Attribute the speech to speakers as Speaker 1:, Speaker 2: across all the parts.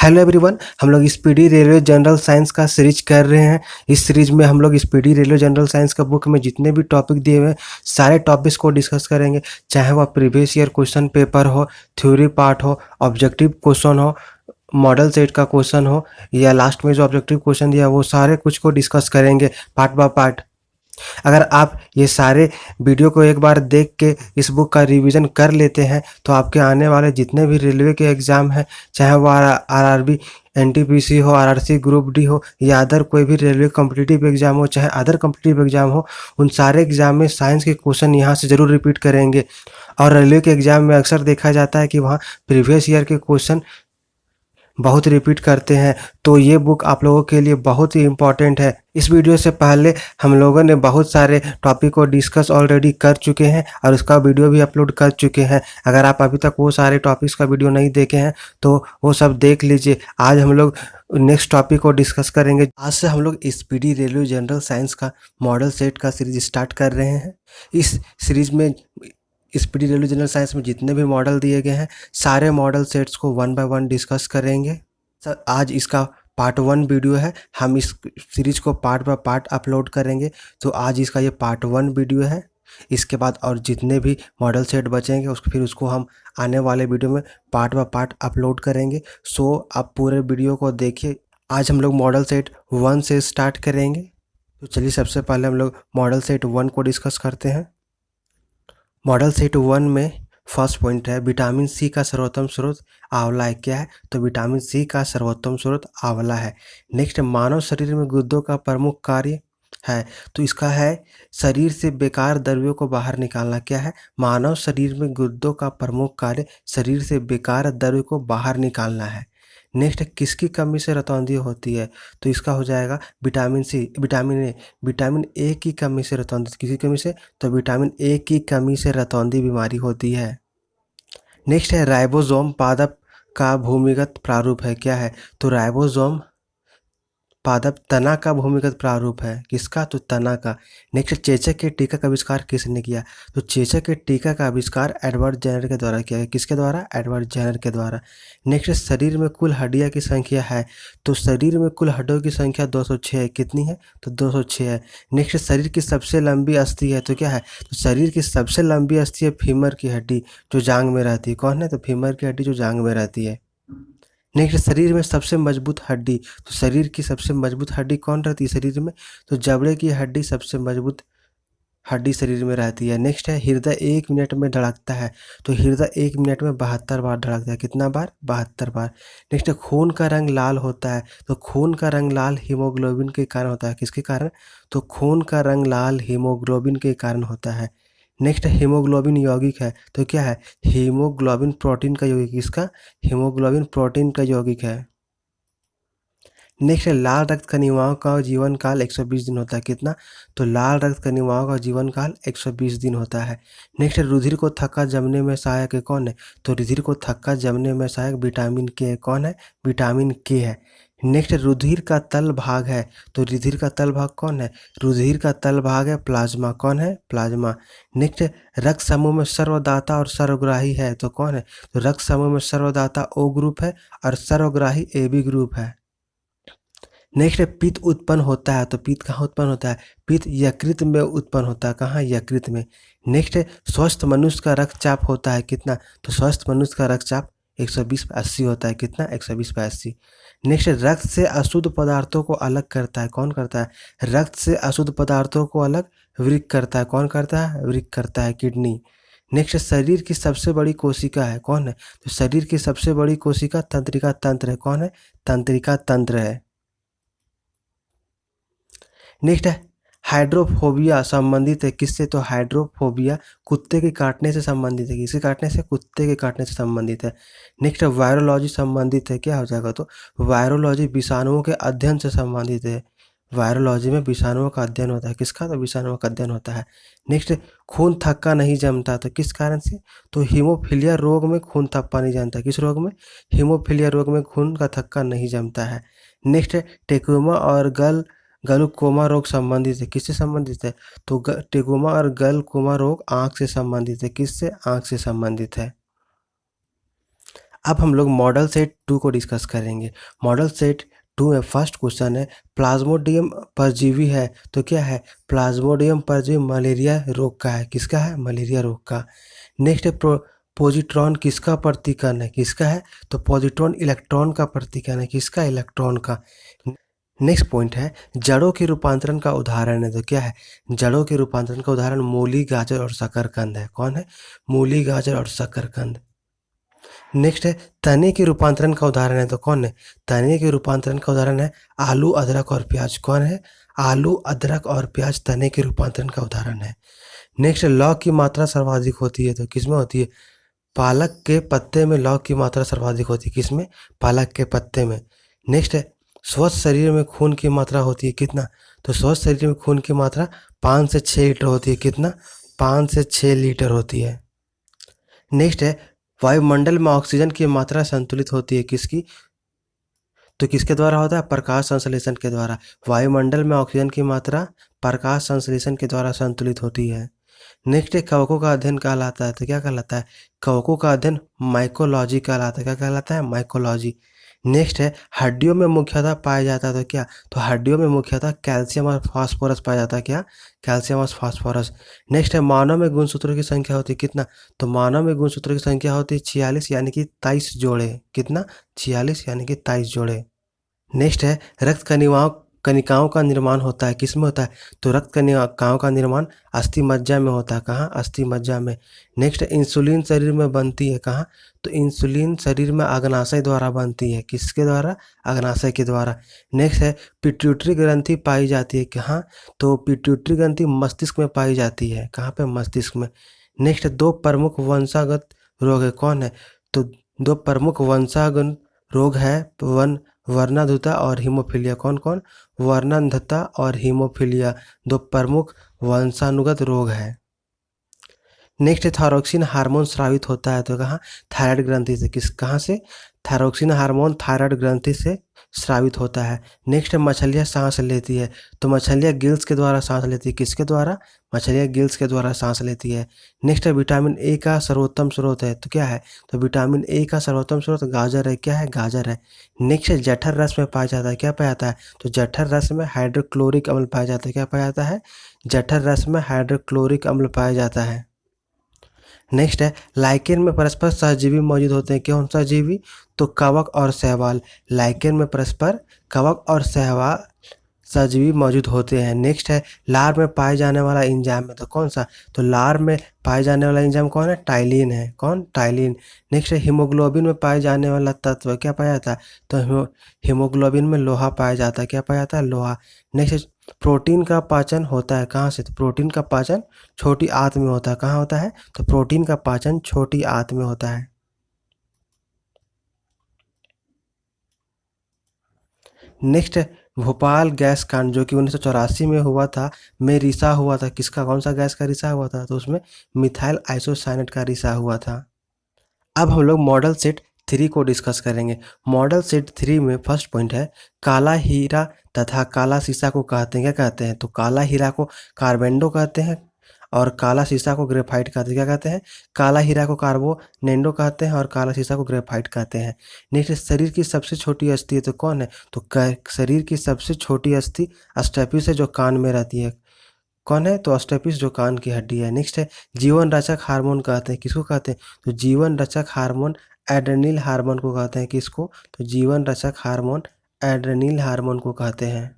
Speaker 1: Hello everyone, हम लोग speedy railway general science का सीरीज कर रहे हैं। इस सीरीज में हम लोग स्पीडी रेलवे जनरल साइंस का बुक में जितने भी टॉपिक दिए हुए हैं सारे टॉपिक्स को डिस्कस करेंगे। चाहे वह प्रीवियस ईयर क्वेश्चन पेपर हो, थ्योरी पार्ट हो, ऑब्जेक्टिव क्वेश्चन हो, मॉडल सेट का क्वेश्चन हो, या लास्ट में जो ऑब्जेक्टिव क्वेश्चन दिया वो सारे कुछ को डिस्कस करेंगे पार्ट बाय पार्ट। अगर आप ये सारे वीडियो को एक बार देख के इस बुक का रिवीजन कर लेते हैं तो आपके आने वाले जितने भी रेलवे के एग्ज़ाम हैं, चाहे वो आरआरबी, एनटीपीसी हो, आरआरसी ग्रुप डी हो, या अदर कोई भी रेलवे कॉम्पिटिटिव एग्ज़ाम हो, चाहे अदर कॉम्पिटिटिव एग्ज़ाम हो, उन सारे एग्ज़ाम में साइंस के क्वेश्चन यहाँ से ज़रूर रिपीट करेंगे। और रेलवे के एग्ज़ाम में अक्सर देखा जाता है कि वहाँ प्रीवियस ईयर के क्वेश्चन बहुत रिपीट करते हैं, तो ये बुक आप लोगों के लिए बहुत ही इम्पॉर्टेंट है। इस वीडियो से पहले हम लोगों ने बहुत सारे टॉपिक को डिस्कस ऑलरेडी कर चुके हैं और उसका वीडियो भी अपलोड कर चुके हैं। अगर आप अभी तक वो सारे टॉपिक्स का वीडियो नहीं देखे हैं तो वो सब देख लीजिए। आज हम लोग नेक्स्ट टॉपिक को डिस्कस करेंगे। आज से हम लोग स्पीडी रेलवे जनरल साइंस का मॉडल सेट का सीरीज स्टार्ट कर रहे हैं। इस सीरीज में स्पीडी रेलवे जनरल साइंस में जितने भी मॉडल दिए गए हैं सारे मॉडल सेट्स को वन बाय वन डिस्कस करेंगे। सर, आज इसका पार्ट 1 वीडियो है। हम इस सीरीज को पार्ट बाय पार्ट अपलोड करेंगे, तो आज इसका ये पार्ट 1 वीडियो है। इसके बाद और जितने भी मॉडल सेट बचेंगे उसको हम आने वाले वीडियो में पार्ट बाय पार्ट अपलोड करेंगे। सो आप पूरे वीडियो को देखिए। आज हम लोग मॉडल सेट 1 से स्टार्ट करेंगे। तो चलिए सबसे पहले हम लोग मॉडल सेट 1 को डिस्कस करते हैं। मॉडल सेट 1 में फर्स्ट पॉइंट है विटामिन सी का सर्वोत्तम स्रोत आंवला है। क्या है? तो विटामिन सी का सर्वोत्तम स्रोत आंवला है। नेक्स्ट, मानव शरीर में गुर्दों का प्रमुख कार्य है, तो इसका है शरीर से बेकार द्रव्यों को बाहर निकालना। क्या है? मानव शरीर में गुर्दों का प्रमुख कार्य शरीर से बेकार द्रव्य को बाहर निकालना है। नेक्स्ट, किसकी कमी से रतौंधी होती है? तो इसका हो जाएगा vitamin C, vitamin A. Vitamin A की कमी से रतौंधी, किसी कमी से? तो विटामिन ए की कमी से रतौंधी बीमारी होती है। नेक्स्ट है राइबोसोम पादप का भूमिगत प्रारूप है। क्या है? तो राइबोसोम पादप तना का भूमिगत प्रारूप है। किसका? तो तना का। नेक्स्ट, चेचक के टीका का आविष्कार किसने किया? तो चेचक के टीका का आविष्कार एडवर्ड जेनर के द्वारा किया गया। किसके द्वारा? एडवर्ड जेनर के द्वारा। नेक्स्ट, शरीर में कुल हड्डियां की संख्या है, तो शरीर में कुल हड्डियों की संख्या 206 है। कितनी है? तो 206 है। नेक्स्ट, शरीर की सबसे लंबी अस्थि है, तो क्या है? तो शरीर की सबसे लंबी अस्थि है फीमर की हड्डी, जो जांग में रहती है। कौन है? तो फीमर की हड्डी जो जांग में रहती है। नेक्स्ट, शरीर में सबसे मजबूत हड्डी, तो शरीर की सबसे मजबूत हड्डी कौन रहती है शरीर में? तो जबड़े की हड्डी सबसे मजबूत हड्डी शरीर में रहती है। नेक्स्ट है हृदय 1 मिनट में धड़कता है, तो हृदय 1 मिनट में 72 बार धड़कता है। कितना बार? 72 बार। नेक्स्ट है खून का रंग लाल होता है, तो खून का रंग लाल हीमोग्लोबिन के कारण होता है। किसके कारण? तो खून का रंग लाल हीमोग्लोबिन के कारण होता है। नेक्स्ट, हीमोग्लोबिन यौगिक है, तो क्या है? हीमोग्लोबिन प्रोटीन का यौगिक। किसका? हीमोग्लोबिन प्रोटीन का यौगिक है। नेक्स्ट है लाल रक्त कनिकाओं का जीवन काल 120 दिन होता है। कितना? तो लाल रक्त कनिकाओं का जीवन काल 120 दिन होता है। नेक्स्ट है रुधिर को थक्का जमने में सहायक है। कौन है? तो रुधिर को थक्का जमने में सहायक विटामिन के है। कौन है? विटामिन के है। नेक्स्ट, रुधिर का तल भाग है, तो रुधिर का तल भाग कौन है? रुधिर का तल भाग है प्लाज्मा। कौन है? प्लाज्मा। नेक्स्ट, रक्त समूह में सर्वदाता और सर्वग्राही है, तो कौन है? तो रक्त समूह में सर्वदाता ओ ग्रुप है और सर्वग्राही ए बी ग्रुप है। नेक्स्ट है पित्त उत्पन्न होता है, तो पित्त कहाँ उत्पन्न होता है? पित्त यकृत में उत्पन्न होता है। कहाँ? यकृत में। नेक्स्ट है स्वस्थ मनुष्य का रक्तचाप होता है। कितना? तो स्वस्थ मनुष्य का रक्तचाप 120/80 होता है। कितना? 120/80। नेक्स्ट, रक्त से अशुद्ध पदार्थों को अलग करता है। कौन करता है? रक्त से अशुद्ध पदार्थों को अलग वृक्क करता है। कौन करता है? वृक्क करता है, किडनी। नेक्स्ट, शरीर की सबसे बड़ी कोशिका है। कौन है? तो शरीर की सबसे बड़ी कोशिका तंत्रिका तंत्र है। कौन है? तंत्रिका तंत्र है। नेक्स्ट है हाइड्रोफोबिया संबंधित है किससे? तो हाइड्रोफोबिया कुत्ते के काटने से संबंधित है। किसके काटने से? कुत्ते के काटने से संबंधित है। नेक्स्ट है वायरोलॉजी संबंधित है। क्या हो जाएगा? तो वायरोलॉजी विषाणुओं के अध्ययन से संबंधित है। वायरोलॉजी में विषाणुओं का अध्ययन होता है। किसका? तो विषाणुओं का अध्ययन होता है। नेक्स्ट, खून थक्का नहीं जमता, तो किस कारण से? तो हीमोफीलिया रोग में खून थक्का नहीं जमता। किस रोग में? हीमोफीलिया रोग में खून का थक्का नहीं जमता है। नेक्स्ट है टेकोमा और गलकोमा रोग संबंधित है। किससे संबंधित है? तो टेकोमा और गलकोमा रोग आँख से संबंधित है। किससे? आँख से संबंधित है। अब हम लोग मॉडल सेट 2 को डिस्कस करेंगे। मॉडल सेट 2 में फर्स्ट क्वेश्चन है प्लाज्मोडियम परजीवी है तो क्या है? प्लाज्मोडियम परजीवी मलेरिया रोग का है। किसका है? मलेरिया रोग का। नेक्स्ट है पॉजिट्रॉन किसका प्रतीकरण है? किसका है? तो पॉजिट्रॉन इलेक्ट्रॉन का प्रतीकरण है। किसका? इलेक्ट्रॉन का। नेक्स्ट पॉइंट है जड़ों के रूपांतरण का उदाहरण है तो क्या है? जड़ों के रूपांतरण का उदाहरण मूली, गाजर और शकरकंद है। कौन है? मूली, गाजर और शकरकंद। नेक्स्ट है तने के रूपांतरण का उदाहरण है तो कौन है? तने के रूपांतरण का उदाहरण है आलू, अदरक और प्याज। कौन है? आलू, अदरक और प्याज तने के रूपांतरण का उदाहरण है। नेक्स्ट लौक की मात्रा सर्वाधिक होती है तो किसमें होती है? पालक के पत्ते में लौक की मात्रा सर्वाधिक होती है। किसमें? पालक के पत्ते में। नेक्स्ट है स्वस्थ शरीर में खून की मात्रा होती है कितना? तो स्वस्थ शरीर में खून की मात्रा 5 से 6 लीटर होती है। कितना? 5 से 6 लीटर होती है। नेक्स्ट है वायुमंडल में ऑक्सीजन की मात्रा संतुलित होती है किसकी? तो किसके द्वारा होता है? प्रकाश संश्लेषण के द्वारा। वायुमंडल में ऑक्सीजन की मात्रा प्रकाश संश्लेषण के द्वारा संतुलित होती है। नेक्स्ट है कवकों का अध्ययन कहलाता है तो क्या कहलाता है? कवकों का अध्ययन माइकोलॉजी कहलाता है। क्या कहलाता है? माइकोलॉजी। नेक्स्ट है हड्डियों में मुख्यतः पाया जाता है तो क्या? तो हड्डियों में मुख्यतः कैल्शियम और फास्फोरस पाया जाता है। क्या? कैल्शियम और फास्फोरस। नेक्स्ट है मानव में गुणसूत्रों की संख्या होती है कितना? तो मानव में गुणसूत्रों की संख्या होती है 46 यानी कि 23 जोड़े। कितना? 46 यानी कि 23 जोड़े। नेक्स्ट है रक्त कनिकाओं कनिकाओं का निर्माण होता है किसमें होता है? तो रक्त कनिकाओं का निर्माण अस्थि मज्जा में होता है। कहाँ? अस्थि मज्जा में। नेक्स्ट है इंसुलिन शरीर में बनती है कहाँ? तो इंसुलिन शरीर में अग्नाशय द्वारा बनती है। किसके द्वारा? अग्नाशय के द्वारा। नेक्स्ट है पिट्यूटरी ग्रंथि पाई जाती है कहाँ? तो पिट्यूटरी ग्रंथि मस्तिष्क में पाई जाती है। कहाँ पे? मस्तिष्क में। नेक्स्ट है दो प्रमुख वंशागत रोग है। कौन है? तो दो प्रमुख वंशागत रोग है वर्णांधता और हीमोफीलिया। कौन कौन? वर्णांधता और हीमोफीलिया दो प्रमुख वंशानुगत रोग है। नेक्स्ट थायरोक्सिन हार्मोन स्रावित होता है तो कहाँ? थायराइड ग्रंथि से। कहाँ से? थायरोक्सिन हार्मोन थायराइड ग्रंथि से स्रावित होता है। नेक्स्ट मछलियाँ सांस लेती है तो मछलियाँ गिल्स के द्वारा सांस लेती है। किसके द्वारा? मछलियाँ गिल्स के द्वारा सांस लेती है। नेक्स्ट विटामिन ए का सर्वोत्तम स्रोत है तो क्या है? तो विटामिन ए का सर्वोत्तम स्रोत गाजर है। क्या है? गाजर है। नेक्स्ट जठर रस में पाया जाता है। क्या पाया जाता है? तो जठर रस में हाइड्रोक्लोरिक अम्ल पाया जाता है। क्या पाया जाता है? जठर रस में हाइड्रोक्लोरिक अम्ल पाया जाता है। नेक्स्ट है लाइकेन में परस्पर सहजीवी मौजूद होते हैं। कौन सहजीवी? तो कवक और शैवाल। लाइकेन में परस्पर कवक और शैवाल सहजीवी मौजूद होते हैं। नेक्स्ट है लार में पाए जाने वाला एंजाइम है तो कौन सा? तो लार में पाए जाने वाला एंजाइम कौन है? टाइलिन है। कौन? टाइलिन। नेक्स्ट है हीमोग्लोबिन में पाए जाने वाला तत्व क्या पाया जाता है? तो हीमोग्लोबिन में लोहा पाया जाता है। क्या पाया जाता है? लोहा। नेक्स्ट प्रोटीन का पाचन होता है कहाँ से? तो प्रोटीन का पाचन छोटी आंत में होता है। कहाँ होता है? तो प्रोटीन का पाचन छोटी आंत में होता है। नेक्स्ट भोपाल गैस कांड जो कि 1984 में हुआ था, में रिसा हुआ था। किसका? कौन सा गैस का रिसा हुआ था? तो उसमें मिथाइल आइसोसाइनेट का रिसा हुआ था। अब हम लोग मॉडल सेट 3 को डिस्कस करेंगे। मॉडल सेट 3 में फर्स्ट पॉइंट है काला हीरा तथा काला शीशा को कहते हैं। क्या कहते हैं? तो काला हीरा को कार्बेंडो कहते हैं और काला शीशा को ग्रेफाइट कहते हैं। क्या कहते हैं? काला हीरा को कार्बोनेंडो कहते हैं और काला शीशा को ग्रेफाइट कहते हैं। नेक्स्ट शरीर की सबसे छोटी अस्थि है तो कौन है? तो शरीर की सबसे छोटी अस्थि स्टेपिस है जो कान में रहती है। कौन है? तो स्टेपिस जो कान की हड्डी है। नेक्स्ट है जीवन रचक हार्मोन कहते हैं। किसको कहते हैं? तो जीवन रचक हार्मोन एड्रेनल हार्मोन को कहते हैं। किसको? तो जीवन रचक हार्मोन एड्रेनल हार्मोन को कहते हैं।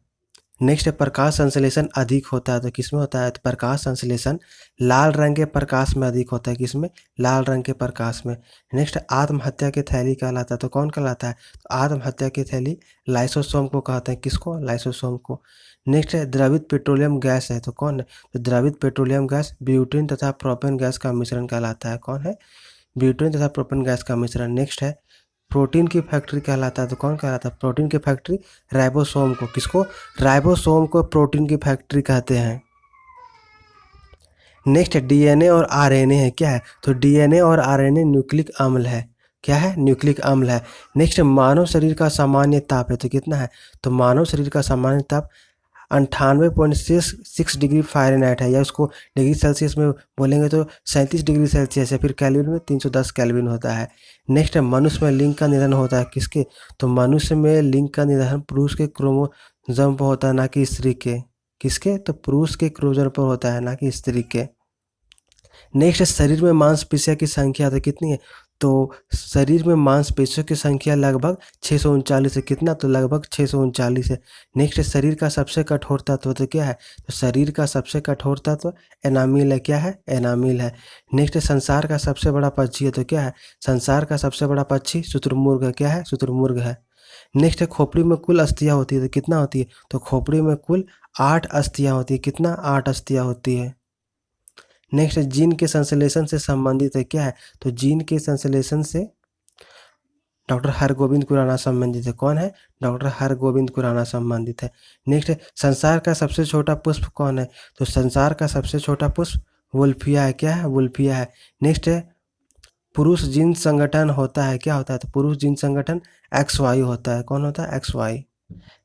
Speaker 1: नेक्स्ट है प्रकाश संश्लेषण अधिक होता है तो किसमें होता है? तो प्रकाश संश्लेषण लाल रंग के प्रकाश में अधिक होता है। किसमें? लाल रंग के प्रकाश में। नेक्स्ट आत्महत्या की थैली कहलाता है तो कौन कहलाता है? तो आत्महत्या की थैली लाइसोसोम को कहते हैं। किसको? लाइसोसोम को। नेक्स्ट है द्रवित पेट्रोलियम गैस है तो कौन है? तो द्रवित पेट्रोलियम गैस ब्यूटेन तथा प्रोपेन गैस का मिश्रण कहलाता है। कौन है? ब्यूटेन तथा प्रोपेन गैस का मिश्रण। नेक्स्ट है प्रोटीन की फैक्ट्री कहलाता है तो कौन कहलाता है? प्रोटीन की फैक्ट्री राइबोसोम को। किसको? राइबोसोम को प्रोटीन की फैक्ट्री कहते हैं। नेक्स्ट डीएनए और आरएनए है। क्या है? तो डीएनए और आरएनए न्यूक्लिक अम्ल है। क्या है? न्यूक्लिक अम्ल है। नेक्स्ट मानव शरीर का सामान्य ताप है तो कितना है? तो मानव शरीर का सामान्य ताप 98.6 डिग्री फ़ारेनहाइट है, या उसको डिग्री सेल्सियस में बोलेंगे तो 37 डिग्री सेल्सियस है। फिर केल्विन में 310 केल्विन होता है। नेक्स्ट है मनुष्य में लिंग का निधन होता है किसके? तो मनुष्य में लिंग का निधन पुरुष के क्रोमोसोम पर होता है, ना कि स्त्री के। किसके? तो पुरुष के क्रोमोसोम पर होता है, ना कि स्त्री के। नेक्स्ट है शरीर में मांसपेशियों की संख्या तो कितनी है? तो शरीर में मांसपेशियों की संख्या लगभग 639 है। कितना? तो लगभग 639 है। नेक्स्ट है शरीर का सबसे कठोर तत्व तो क्या है? तो शरीर का सबसे कठोर तत्व एनामिल है। क्या है? एनामिल है। नेक्स्ट है संसार का सबसे बड़ा पक्षी है तो क्या है? संसार का सबसे बड़ा पक्षी शुतुरमुर्ग है। क्या है? शुतुरमुर्ग है। नेक्स्ट है खोपड़ी में कुल अस्थियां होती है तो कितना होती है? तो खोपड़ी में कुल 8 अस्थियां होती है। कितना? 8 अस्थियां होती है। नेक्स्ट जीन के संश्लेषण से संबंधित है। क्या है? तो जीन के संश्लेषण से डॉक्टर हरगोविंद खुराना संबंधित है। कौन है? डॉक्टर हरगोविंद खुराना संबंधित है। नेक्स्ट है संसार का सबसे छोटा पुष्प कौन है? तो संसार का सबसे छोटा पुष्प वुल्फिया है। क्या है? वुल्फिया है। नेक्स्ट है पुरुष जीन संगठन होता है। क्या होता है? तो पुरुष जीन संगठन XY होता है। कौन होता है? XY।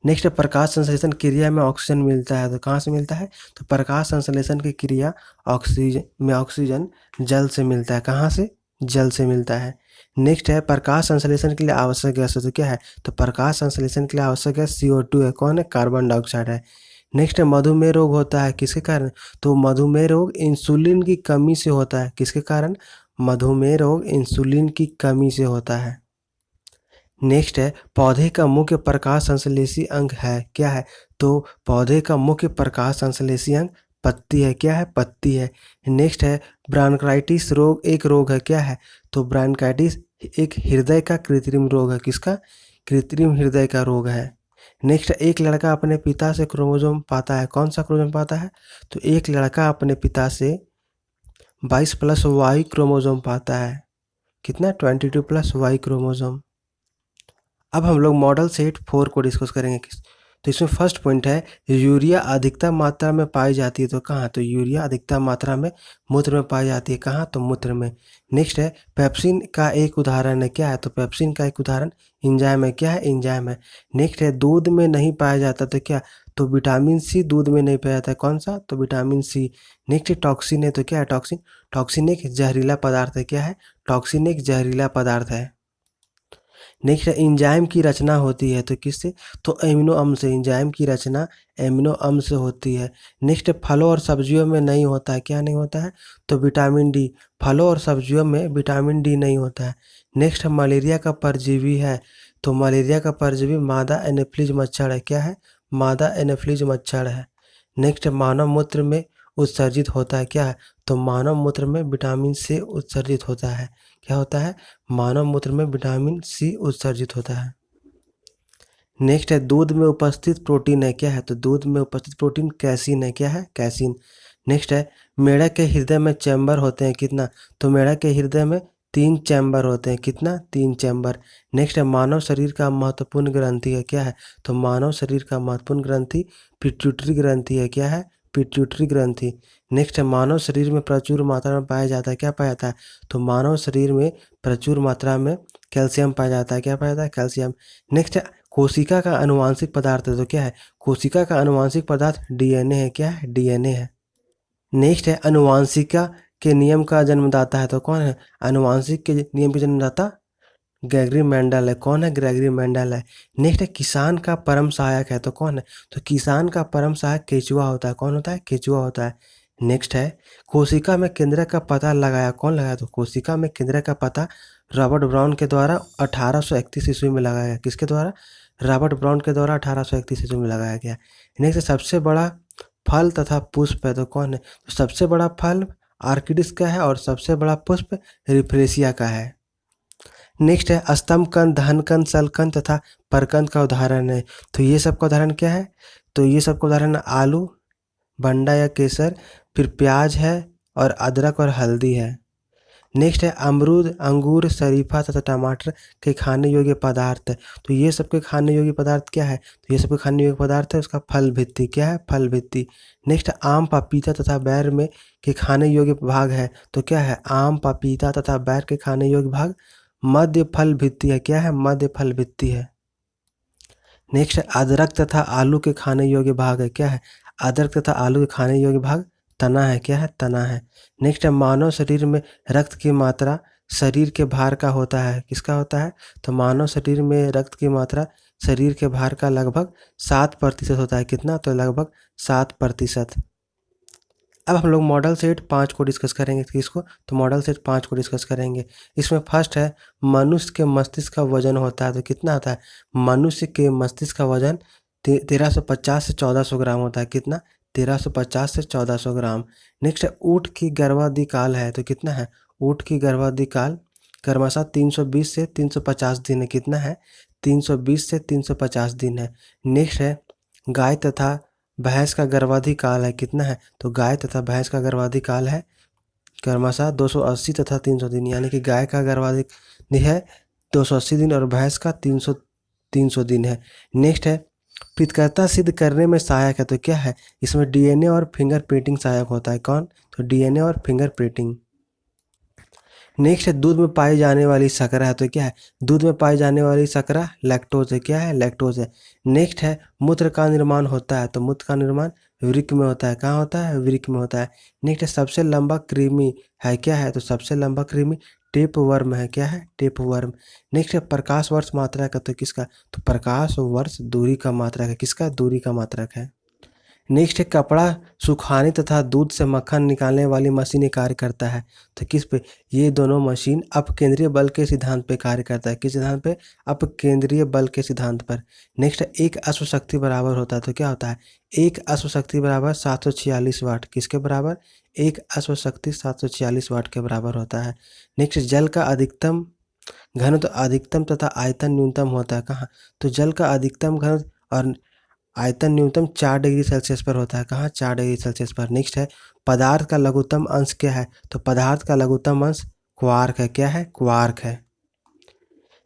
Speaker 1: नेक्स्ट प्रकाश संश्लेषण क्रिया में ऑक्सीजन मिलता है तो कहाँ से मिलता है? तो प्रकाश संश्लेषण की क्रिया ऑक्सीजन जल से मिलता है। कहाँ से? जल से मिलता है। नेक्स्ट है प्रकाश संश्लेषण के लिए आवश्यक गैस है तो क्या है? तो प्रकाश संश्लेषण के लिए आवश्यक गैस CO2 है। कौन है? कार्बन डाइऑक्साइड है। नेक्स्ट है मधुमेह रोग होता है किसके कारण? तो मधुमेह रोग इंसुलिन की कमी से होता है। किसके कारण? मधुमेह रोग इंसुलिन की कमी से होता है। नेक्स्ट है पौधे का मुख्य प्रकाश संश्लेषी अंग है। क्या है? तो पौधे का मुख्य प्रकाश संश्लेषी अंग पत्ती है। क्या है? पत्ती है। नेक्स्ट है ब्रांकाइटिस रोग एक रोग है। क्या है? तो ब्रांकाइटिस एक हृदय का कृत्रिम रोग है। किसका? कृत्रिम हृदय का रोग है। नेक्स्ट एक लड़का अपने पिता से क्रोमोसोम पाता है। कौन सा क्रोमोसोम पाता है? तो एक लड़का अपने पिता से 22+Y क्रोमोसोम पाता है। कितना? 22+Y chromosome. अब हम लोग मॉडल सेट 4 को डिस्कस करेंगे। तो इसमें फर्स्ट पॉइंट है यूरिया अधिकतम मात्रा में पाई जाती है तो कहाँ? तो यूरिया अधिकतम मात्रा में मूत्र में पाई जाती है। कहाँ? तो मूत्र में। नेक्स्ट है पेप्सिन का एक उदाहरण है। क्या है? तो पेप्सिन का एक उदाहरण एंजाइम है। क्या है? एंजाइम है। नेक्स्ट है दूध में नहीं पाया जाता तो क्या? तो विटामिन सी दूध में नहीं पाया जाता है। कौन सा? तो विटामिन सी। नेक्स्ट टॉक्सिन है तो क्या है? टॉक्सिन टॉक्सिन एक जहरीला पदार्थ है। क्या है? टॉक्सिन एक जहरीला पदार्थ है। नेक्स्ट है एंजाइम की रचना होती है तो किससे? तो एमिनो अम्ल से। एंजाइम की रचना एमिनो अम्ल से होती है। नेक्स्ट फलों और सब्जियों में नहीं होता है। क्या नहीं होता है? तो विटामिन डी। फलों और सब्जियों में विटामिन डी नहीं होता है। नेक्स्ट मलेरिया का परजीवी है। तो मलेरिया का परजीवी मादा एनोफ्िलीज मच्छर है। क्या है? मादा एनोफ्िलीज मच्छर है। नेक्स्ट मानव मूत्र में उत्सर्जित होता है। क्या है? तो मानव मूत्र में विटामिन सी उत्सर्जित होता है। क्या होता है? मानव मूत्र में विटामिन सी उत्सर्जित होता है। नेक्स्ट है दूध में उपस्थित प्रोटीन है। क्या है? तो दूध में उपस्थित प्रोटीन कैसीन है। क्या है? कैसीन। नेक्स्ट है मेढक के हृदय में चैम्बर होते हैं। कितना? तो मेढक के हृदय में 3 चैम्बर होते हैं। कितना? 3 चैम्बर। नेक्स्ट है मानव शरीर का महत्वपूर्ण ग्रंथि है। क्या है? तो मानव शरीर का महत्वपूर्ण ग्रंथि पिट्यूटरी ग्रंथि है। क्या है? पिट्यूटरी ग्रंथि। नेक्स्ट है मानव शरीर में प्रचुर मात्रा में पाया जाता है। क्या पाया जाता है? तो मानव शरीर में प्रचुर मात्रा में कैल्शियम पाया जाता है। क्या पाया जाता है? कैल्शियम। नेक्स्ट है कोशिका का आनुवांशिक पदार्थ है तो क्या है? कोशिका का आनुवांशिक पदार्थ डीएनए है। क्या है? डीएनए है। नेक्स्ट है आनुवांशिका के नियम का जन्मदाता है तो कौन है? आनुवांशिक के नियम के जन्मदाता ग्रेगरी मेंडल है। कौन है? ग्रेगरी मेंडल है। नेक्स्ट है किसान का परम सहायक है तो कौन है? तो किसान का परम सहायक केचुआ होता है। कौन होता है? केचुआ होता है। नेक्स्ट है कोशिका में केंद्रक का पता लगाया। कौन लगाया? तो कोशिका में केंद्रक का पता रॉबर्ट ब्राउन के द्वारा 1831 ईस्वी में लगाया गया। किसके द्वारा? रॉबर्ट ब्राउन के द्वारा 1831 ईस्वी में लगाया गया। नेक्स्ट सबसे बड़ा फल तथा पुष्प है तो कौन है? तो सबसे बड़ा फल आर्किडिस का है और सबसे बड़ा पुष्प रिफ्रेशिया का है। नेक्स्ट है स्तंभ कंद, दहन कंद, शलकंद तथा परकंद का उदाहरण है। तो ये सब का उदाहरण क्या है? तो ये सब का उदाहरण आलू, भंडा या केसर, फिर प्याज है और अदरक और हल्दी है। नेक्स्ट है अमरूद, अंगूर, शरीफा तथा टमाटर के खाने योग्य पदार्थ है। तो ये सबके खाने योग्य पदार्थ क्या है? तो ये सबके खाने योग्य पदार्थ है उसका फल भित्ति। क्या है? फल भित्ति। नेक्स्ट आम, पपीता तथा बैर में के खाने योग्य भाग है तो क्या है? आम, पपीता तथा बैर के खाने योग्य भाग मध्य फल भित्ति है। क्या है? मध्य फल भित्ति है। नेक्स्ट है अदरक तथा आलू के खाने योग्य भाग है, क्या है? अदरक तथा आलू के खाने योग्य भाग तना है, क्या है? तना है। नेक्स्ट है मानव शरीर में रक्त की मात्रा शरीर के भार का होता है, किसका होता है? तो मानव शरीर में रक्त की मात्रा शरीर के भार का लगभग 7% होता है, कितना? तो लगभग 7%। अब हम लोग मॉडल सेट 5 को डिस्कस करेंगे, किसको? तो मॉडल सेट 5 को डिस्कस करेंगे। इसमें फर्स्ट है मनुष्य के मस्तिष्क का वजन होता है, तो कितना होता है? मनुष्य के मस्तिष्क का वजन 1350 से 1400 ग्राम होता है, कितना? 1350 से 1400 ग्राम। नेक्स्ट है ऊँट की गर्भावधि काल है, तो कितना है? ऊँट की गर्भावधि काल क्रमशः 320 से 350 दिन है, कितना है? 320 से 350 दिन है। नेक्स्ट है गाय तथा भैंस का गर्भावधि काल है, कितना है? तो गाय तथा भैंस का गर्भावधि काल है क्रमशः 280 तथा 300 दिन, यानी कि गाय का गर्भावधि है 280 दिन और भैंस का 300 दिन है। नेक्स्ट है पितृकर्ता सिद्ध करने में सहायक है, तो क्या है? इसमें डीएनए और फिंगर प्रिंटिंग सहायक होता है, कौन? तो डीएनए और फिंगर प्रिंटिंग। नेक्स्ट है दूध में पाई जाने वाली शर्करा है, तो क्या है? दूध में पाई जाने वाली शर्करा लैक्टोज है, क्या है? लैक्टोज है। नेक्स्ट है मूत्र का निर्माण होता है, तो मूत्र का निर्माण वृक्क में होता है, कहाँ होता है? वृक्क में होता है। नेक्स्ट है सबसे लंबा कृमि है, क्या है? तो सबसे लंबा कृमि टेप वर्म है, क्या है? Tape worm. नेक्स्ट है प्रकाश वर्ष मात्रक है, तो किसका? तो प्रकाश वर्ष दूरी का मात्रक है, किसका? दूरी का मात्रक है। नेक्स्ट है कपड़ा सुखाने तथा दूध से मक्खन निकालने वाली मशीन कार्य करता है, तो किस पे? ये दोनों मशीन अपकेंद्रीय बल के सिद्धांत पे कार्य करता है, किस सिद्धांत पे? अपकेंद्रीय बल के सिद्धांत पर। नेक्स्ट है एक अश्वशक्ति बराबर होता है, तो क्या होता है? एक अश्वशक्ति बराबर 746 वाट, किसके बराबर? एक अश्वशक्ति 746 वाट के बराबर होता है। नेक्स्ट जल का अधिकतम घनत्व अधिकतम तथा आयतन न्यूनतम होता है, कहाँ? तो जल का अधिकतम घनत्व और आयतन न्यूनतम 4 डिग्री सेल्सियस पर होता है, कहाँ? 4 डिग्री सेल्सियस पर। नेक्स्ट है पदार्थ का लघुत्तम अंश क्या है? तो पदार्थ का लघुत्तम अंश क्वार्क है, क्या है? क्वार्क है।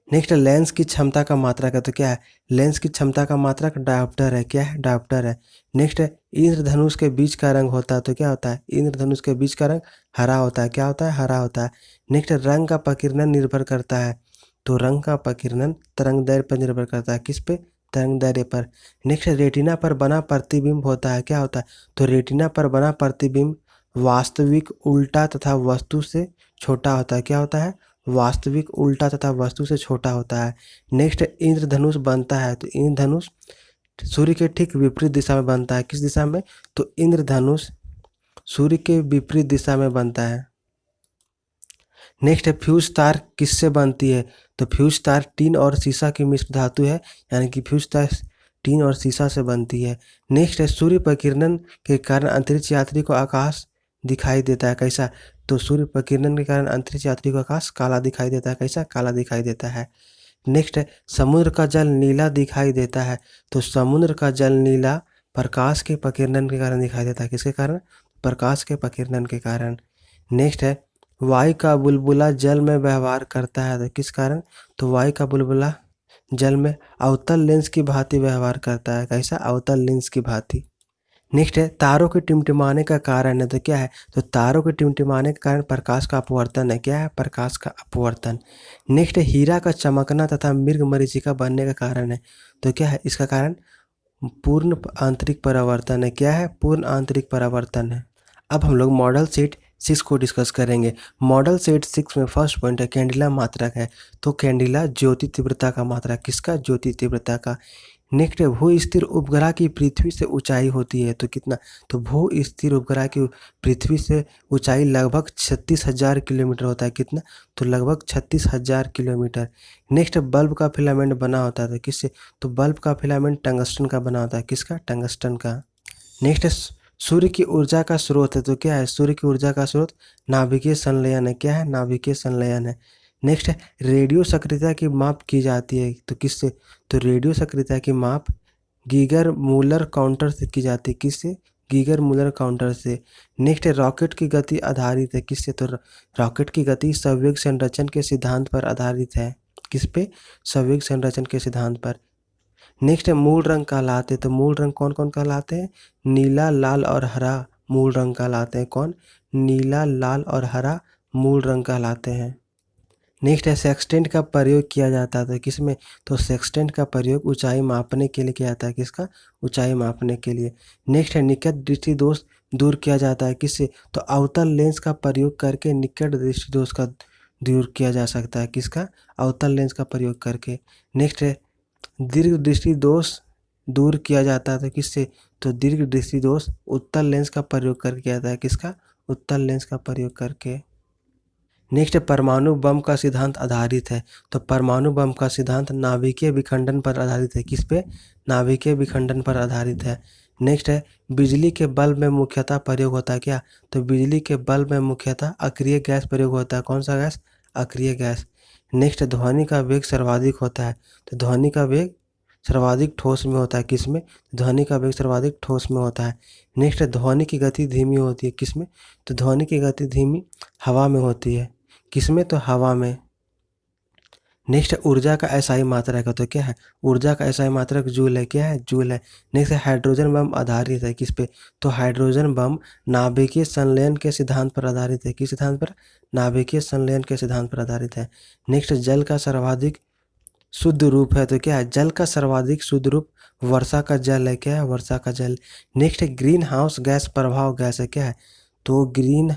Speaker 1: नेक्स्ट है लेंस की क्षमता का मात्रक है, तो क्या है? लेंस की क्षमता का मात्रक डायोप्टर है, क्या है? डायोप्टर है। नेक्स्ट है इंद्रधनुष के बीच का रंग होता है, तो क्या होता है? इंद्रधनुष के बीच का रंग हरा होता है, क्या होता है? हरा होता है। नेक्स्ट है रंग का प्रकीर्णन निर्भर करता है, तो रंग का प्रकीर्णन तरंगदैर्घ्य पर निर्भर करता है, किस पे? तरंगदैर्घ्य पर। नेक्स्ट रेटिना पर बना प्रतिबिंब होता है, क्या होता है? तो रेटिना पर बना प्रतिबिंब वास्तविक उल्टा तथा वस्तु से छोटा होता है, क्या होता है? वास्तविक उल्टा तथा वस्तु से छोटा होता है। नेक्स्ट इंद्रधनुष बनता है, तो इंद्रधनुष सूर्य के ठीक विपरीत दिशा में बनता है, किस दिशा में? तो इंद्रधनुष सूर्य के विपरीत दिशा में बनता है। नेक्स्ट है फ्यूज तार किससे बनती है? तो फ्यूज तार टीन और सीसा की मिश्र धातु है, यानी कि फ्यूज तार टीन और सीसा से बनती है। नेक्स्ट है सूर्य प्रकीर्णन के कारण अंतरिक्ष यात्री को आकाश दिखाई देता है, कैसा? तो सूर्य प्रकीर्णन के कारण अंतरिक्ष यात्री को आकाश काला दिखाई देता है, कैसा? काला दिखाई देता है। नेक्स्ट है समुद्र का जल नीला दिखाई देता है, तो समुद्र का जल नीला प्रकाश के प्रकीर्णन के कारण दिखाई देता है, किसके कारण? प्रकाश के प्रकीर्णन के कारण। नेक्स्ट है वायु का बुलबुला जल में व्यवहार करता है, तो किस कारण? तो वायु का बुलबुला जल में अवतल लेंस की भांति व्यवहार करता है, कैसा? अवतल लेंस की भांति। नेक्स्ट है तारों के टिमटिमाने का कारण है, तो क्या है? तो तारों के टिमटिमाने के कारण प्रकाश का अपवर्तन है, क्या है? प्रकाश का अपवर्तन। नेक्स्ट है हीरा का चमकना तथा मृग मरीचिका बनने का कारण है, तो क्या है इसका कारण? पूर्ण आंतरिक परावर्तन है, क्या है? पूर्ण आंतरिक परावर्तन है। अब हम लोग मॉडल सेट 6 को डिस्कस करेंगे। मॉडल सेट 6 में फर्स्ट पॉइंट है कैंडिला मात्रक है, तो कैंडिला ज्योति तीव्रता का मात्रक, किसका? ज्योति तीव्रता का। नेक्स्ट है भू स्थिर उपग्रह की पृथ्वी से ऊंचाई होती है, तो कितना? तो भू स्थिर उपग्रह की पृथ्वी से ऊंचाई लगभग 36,000 किलोमीटर होता है, कितना? तो लगभग 36,000 किलोमीटर। नेक्स्ट बल्ब का फिलामेंट बना होता है, तो किससे? तो बल्ब का फिलामेंट टंगस्टन का बना होता है, किसका? टंगस्टन का। नेक्स्ट है सूर्य की ऊर्जा का स्रोत है, तो क्या है? सूर्य की ऊर्जा का स्रोत नाभिकीय संलयन है, क्या है? नाभिकीय संलयन है। नेक्स्ट है रेडियो सक्रियता की माप की जाती है, तो किससे? तो रेडियो सक्रियता की माप गीगर मूलर काउंटर से की जाती है, किससे? गीगर मूलर काउंटर से। नेक्स्ट है रॉकेट की गति आधारित है, किससे? तो रॉकेट की गति संवेग संरचन के सिद्धांत पर आधारित है, किस पे? संवेग संरचन के सिद्धांत पर। नेक्स्ट है मूल रंग कहलाते, तो मूल रंग कौन कौन कहलाते हैं? नीला, लाल और हरा मूल रंग कहलाते हैं, कौन? नीला, लाल और हरा मूल रंग कहलाते हैं। नेक्स्ट है सेक्सटेंट का प्रयोग किया जाता था किसमें? तो सेक्सटेंट का प्रयोग ऊंचाई मापने के लिए किया जाता है। किसका? ऊंचाई मापने के लिए। नेक्स्ट है निकट दृष्टि दोष दूर किया जाता है किससे? तो अवतल लेंस का प्रयोग करके निकट दृष्टि दोष का दूर किया जा सकता है। किसका? अवतल लेंस का प्रयोग करके। नेक्स्ट है दीर्घ दृष्टि दोष दूर किया जाता था किससे? तो दीर्घ दृष्टि दोष उत्तल लेंस का प्रयोग करके किया जाता है। किसका? उत्तल लेंस का प्रयोग करके। नेक्स्ट परमाणु बम का सिद्धांत आधारित है। तो परमाणु बम का सिद्धांत नाभिकीय विखंडन पर आधारित है। किस पे? नाभिकीय विखंडन पर आधारित है। नेक्स्ट है बिजली के बल्ब में मुख्यतः प्रयोग होता है क्या? तो बिजली के बल्ब में मुख्यतः अक्रिय गैस प्रयोग होता है। कौन सा गैस? अक्रिय गैस। नेक्स्ट ध्वनि का वेग सर्वाधिक होता है। तो ध्वनि का वेग सर्वाधिक ठोस में होता है। किसमें? ध्वनि का वेग सर्वाधिक ठोस में होता है। नेक्स्ट ध्वनि की गति धीमी होती है। किसमें? तो ध्वनि की गति धीमी हवा में होती है। किसमें? तो हवा में। नेक्स्ट ऊर्जा का एसआई मात्रक है। तो क्या है? ऊर्जा का एसआई मात्रक जूल है। क्या है? जूल है। नेक्स्ट हाइड्रोजन बम आधारित है किस पे? तो हाइड्रोजन बम नाभिकीय संलयन के सिद्धांत पर आधारित है। किस सिद्धांत पर? नाभिकीय संलयन के सिद्धांत पर आधारित है। नेक्स्ट जल का सर्वाधिक शुद्ध रूप है। तो क्या है? जल का सर्वाधिक शुद्ध रूप वर्षा का जल है। क्या है? वर्षा का जल। नेक्स्ट ग्रीन हाउस गैस प्रभाव गैस है। क्या है? तो green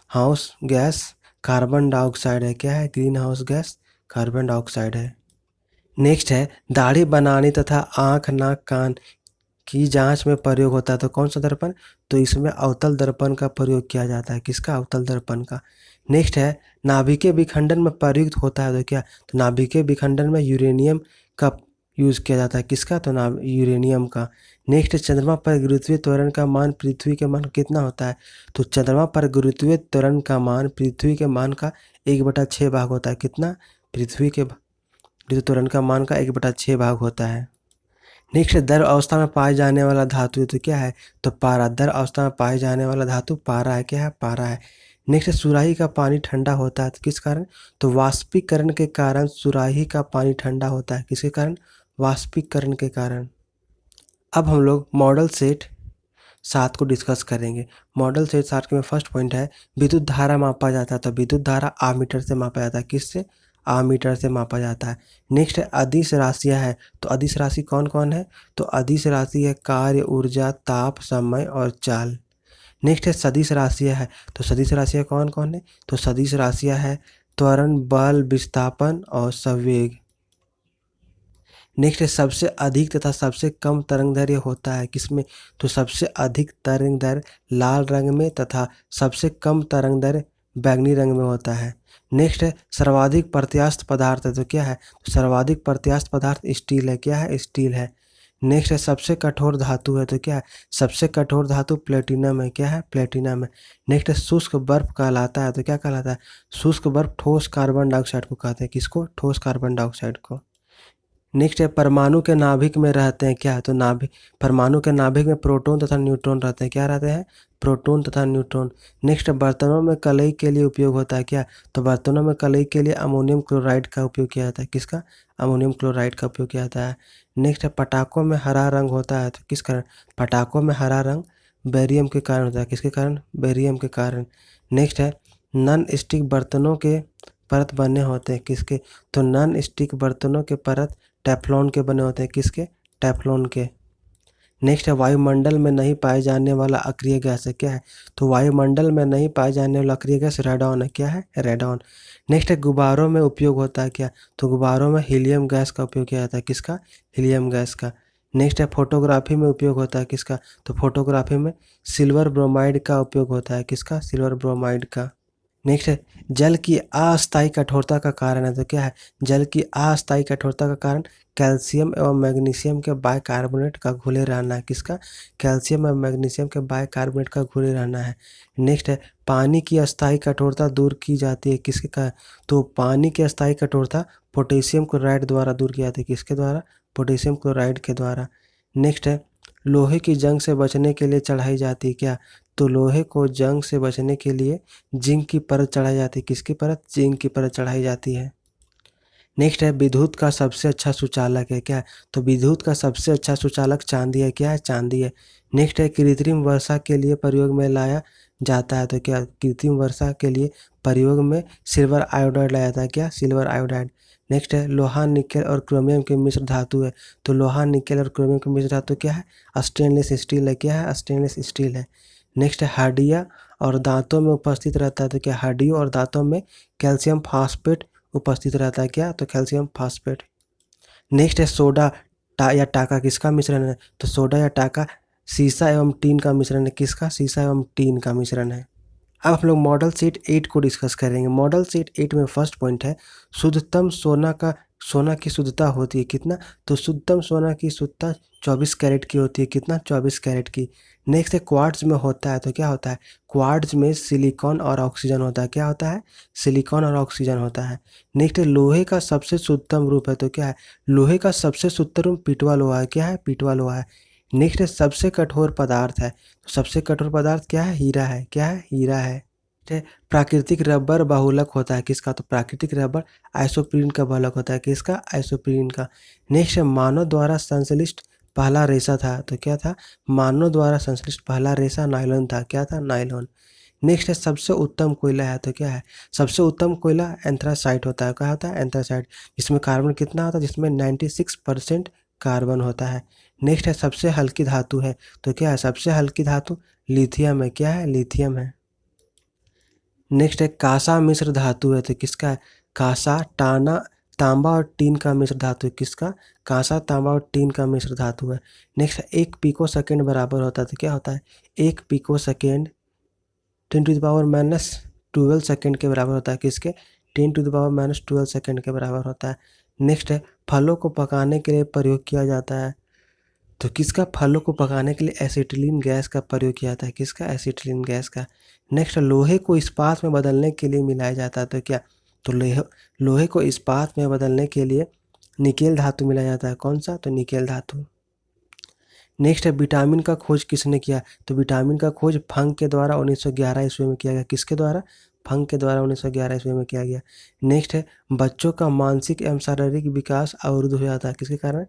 Speaker 1: house gas carbon dioxide है। क्या है? Green house gas carbon dioxide है। नेक्स्ट है दाढ़ी बनाने तथा आँख नाक कान की जांच में प्रयोग होता है। तो कौन सा दर्पण? तो इसमें अवतल दर्पण का प्रयोग किया जाता है। किसका? अवतल दर्पण का। नेक्स्ट है नाभिकीय विखंडन में प्रयुक्त होता है। तो क्या? तो नाभिकीय विखंडन में यूरेनियम का यूज किया जाता है। किसका? तो यूरेनियम का। नेक्स्ट चंद्रमा पर गुरुत्वीय त्वरण का मान पृथ्वी के मान कितना होता है? तो चंद्रमा पर गुरुत्वीय त्वरण का मान पृथ्वी के मान का 1/6 भाग होता है। कितना? पृथ्वी के गुरुत्वीय त्वरण का मान का 1/6 भाग होता है। नेक्स्ट द्रव अवस्था में पाए जाने वाला धातु तो क्या है? तो पारा। द्रव अवस्था में पाए जाने वाला धातु पारा है। क्या है? पारा है। नेक्स्ट सुराही का पानी ठंडा होता है। तो किस कारण? तो वाष्पीकरण के कारण सुराही का पानी ठंडा होता है। किसके कारण? वाष्पीकरण के कारण। अब हम लोग मॉडल सेट 7 को डिस्कस करेंगे। मॉडल सेट 7 में फर्स्ट पॉइंट है विद्युत धारा मापा जाता है। तो विद्युत धारा आमीटर से मापा जाता है। किससे? आमीटर से मापा जाता है। नेक्स्ट है अदिश राशियाँ है। तो अदिश राशि कौन कौन है? तो अदिश राशि है कार्य, ऊर्जा, ताप, समय और चाल। नेक्स्ट है सदिश राशियाँ है। तो सदिश राशियाँ कौन कौन है? तो सदिश राशियाँ है त्वरण, बल, विस्थापन और संवेग। नेक्स्ट है सबसे अधिक तथा सबसे कम तरंगदैर्घ्य होता है किसमें? तो सबसे अधिक तरंगदैर्घ्य लाल रंग में तथा सबसे कम तरंगदैर्घ्य बैंगनी रंग में होता है। नेक्स्ट है सर्वाधिक प्रत्यास्थ पदार्थ है। तो क्या है? तो सर्वाधिक प्रत्यास्थ पदार्थ स्टील है। क्या है? स्टील है। नेक्स्ट है सबसे कठोर धातु है। तो क्या है? सबसे कठोर धातु प्लेटिनम है। क्या है? प्लेटिनम है। नेक्स्ट है शुष्क बर्फ कहलाता है। तो क्या कहलाता है? शुष्क बर्फ ठोस कार्बन डाइऑक्साइड को कहते हैं। किसको? ठोस कार्बन डाइऑक्साइड को। नेक्स्ट है परमाणु के नाभिक में रहते हैं। क्या है? तो नाभिक परमाणु के नाभिक में प्रोटॉन तथा न्यूट्रॉन रहते हैं। क्या रहते हैं? प्रोटॉन तथा न्यूट्रॉन। नेक्स्ट बर्तनों में कलई के लिए उपयोग होता है। क्या? तो बर्तनों में कलई के लिए अमोनियम क्लोराइड का उपयोग किया जाता है। किसका? अमोनियम क्लोराइड का उपयोग किया जाता है। नेक्स्ट है पटाखों में हरा रंग होता है। तो किस कारण? पटाखों में हरा रंग बेरियम के कारण होता है। किसके कारण? बेरियम के कारण। नेक्स्ट है नॉन स्टिक बर्तनों के परत बने होते हैं। किसके? तो नॉन स्टिक बर्तनों के परत टेफ्लॉन के बने होते हैं। किसके? टेफ्लॉन के। नेक्स्ट है वायुमंडल में नहीं पाए जाने वाला अक्रिय गैस है। क्या है? तो वायुमंडल में नहीं पाए जाने वाला अक्रिय गैस रेडॉन है। क्या है? रेडॉन। नेक्स्ट है गुब्बारों में उपयोग होता है। क्या? तो गुब्बारों में हीलियम गैस का उपयोग किया जाता है। किसका? हीलियम गैस का। नेक्स्ट है फोटोग्राफी में उपयोग होता है। किसका? तो फोटोग्राफी में सिल्वर ब्रोमाइड का उपयोग होता है। किसका? सिल्वर ब्रोमाइड का। नेक्स्ट है जल की अस्थायी कठोरता का कारण है। तो क्या है? जल की अस्थायी कठोरता का कारण कैल्शियम एवं मैग्नीशियम के बाइकार्बोनेट का घुले रहना है। किसका? कैल्शियम एवं मैग्नीशियम के बाइकार्बोनेट का घुले रहना है। नेक्स्ट है पानी की अस्थायी कठोरता दूर की जाती है। किसके कारण? तो पानी की अस्थायी कठोरता पोटेशियम क्लोराइड द्वारा दूर की जाती है। किसके द्वारा? पोटेशियम क्लोराइड के द्वारा। नेक्स्ट है लोहे की जंग से बचने के लिए चढ़ाई जाती है। क्या? तो लोहे को जंग से बचने के लिए जिंक की परत चढ़ाई जाती है। किसकी परत? जिंक की परत चढ़ाई जाती है। नेक्स्ट है विद्युत का सबसे अच्छा सुचालक है। क्या है? तो विद्युत का सबसे अच्छा सुचालक चांदी है। क्या है? चांदी है। नेक्स्ट है कृत्रिम वर्षा के लिए प्रयोग में लाया जाता है तो क्या कृत्रिम वर्षा के लिए प्रयोग में सिल्वर आयोडाइड लाया जाता है, क्या सिल्वर आयोडाइड। नेक्स्ट है लोहा निकेल और क्रोमियम के मिश्र धातु है, तो लोहा निकेल और क्रोमियम के मिश्र धातु क्या है, स्टेनलेस स्टील है, क्या है स्टेनलेस स्टील है। नेक्स्ट है हड्डियाँ और दांतों में उपस्थित रहता है, तो क्या हड्डियों और दांतों में कैल्शियम फास्फेट उपस्थित रहता है, क्या तो कैल्शियम फास्फेट। नेक्स्ट है सोडा या टाका किसका मिश्रण है, तो सोडा या टाका सीसा एवं टीन का मिश्रण है, किसका सीसा एवं टीन का मिश्रण है। अब हम लोग मॉडल सेट 8 को डिस्कस करेंगे। मॉडल सेट 8 में फर्स्ट पॉइंट है शुद्धतम सोना की शुद्धता होती है कितना, तो शुद्धतम सोना की शुद्धता 24 कैरेट की होती है, कितना 24 कैरेट की। नेक्स्ट है क्वार्ट्ज में होता है, तो क्या होता है क्वार्ट्ज में सिलिकॉन और ऑक्सीजन होता है, क्या होता है सिलिकॉन और ऑक्सीजन होता है। नेक्स्ट है लोहे का सबसे शुद्धतम रूप है, तो क्या है लोहे का सबसे शुद्धतम रूप पिटवा लोहा है, क्या है पिटवा लोहा है। नेक्स्ट है सबसे कठोर पदार्थ है, तो सबसे कठोर पदार्थ क्या है हीरा है, क्या है हीरा है। ठीक है, प्राकृतिक रबर बहुलक होता है किसका, तो प्राकृतिक रबर आइसोप्रीन का बहुलक होता है, किसका आइसोप्रीन का। नेक्स्ट है मानव द्वारा संश्लिष्ट पहला रेशा था, तो क्या था मानव द्वारा संश्लिष्ट पहला रेशा नायलॉन था, क्या था नायलॉन। नेक्स्ट है सबसे उत्तम कोयला है, तो क्या है सबसे उत्तम कोयला एंथ्रासाइट होता है, क्या होता है एंथ्रासाइट, जिसमें कार्बन कितना होता है, जिसमें 96% कार्बन होता है। नेक्स्ट है सबसे हल्की धातु है, तो क्या है सबसे हल्की धातु लिथियम है, क्या है लिथियम है। नेक्स्ट है कांसा मिश्र धातु है, तो किसका है कांसा टाना तांबा और टीन का मिश्र धातु है, किसका कांसा तांबा और टीन का मिश्र धातु है। नेक्स्ट है 1 पिको सेकेंड बराबर होता है, तो क्या होता है 1 पिको सेकेंड 10⁻⁻12 सेकेंड के बराबर होता है, किसके 10⁻⁻12 सेकेंड के बराबर होता है। नेक्स्ट है फलों को पकाने के लिए प्रयोग किया जाता है, तो किसका फलों को पकाने के लिए एसिटिलीन गैस का प्रयोग किया जाता है, किसका एसिटिलीन गैस का। नेक्स्ट लोहे को इस्पात में बदलने के लिए मिलाया जाता है, तो क्या तो लोहे को इस्पात में बदलने के लिए निकेल धातु मिलाया जाता है, कौन सा तो निकेल धातु। नेक्स्ट है विटामिन का खोज किसने किया, तो विटामिन का खोज फंग के द्वारा 1911 ईस्वी में किया गया, किसके द्वारा फंग के द्वारा 1911 ईस्वी में किया गया। नेक्स्ट है बच्चों का मानसिक एवं शारीरिक विकास अवरुद्ध हो जाता है, किसके कारण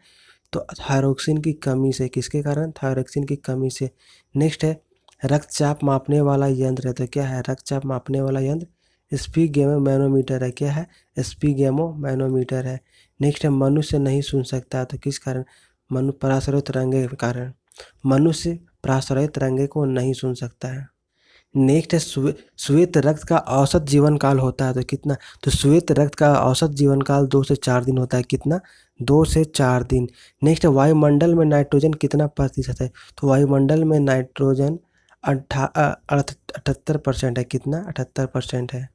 Speaker 1: तो थायरोक्सिन की कमी से, किसके कारण थायरोक्सिन की कमी से। नेक्स्ट है रक्तचाप मापने वाला यंत्र है, तो क्या है रक्तचाप मापने वाला यंत्र स्पीगेमो मैनोमीटर है, क्या है स्पीगेमो मैनोमीटर है। नेक्स्ट है मनुष्य नहीं सुन सकता, तो किस कारण पराश्रय तरंगे के कारण मनुष्य पराश्रय तरंगे को नहीं सुन सकता है। नेक्स्ट है श्वेत रक्त का औसत जीवन काल होता है, तो कितना तो श्वेत रक्त का औसत जीवन काल 2 से 4 दिन होता है, कितना 2 से 4 दिन। नेक्स्ट है वायुमंडल में नाइट्रोजन कितना प्रतिशत है, तो वायुमंडल में नाइट्रोजन 78% है, कितना 78% है।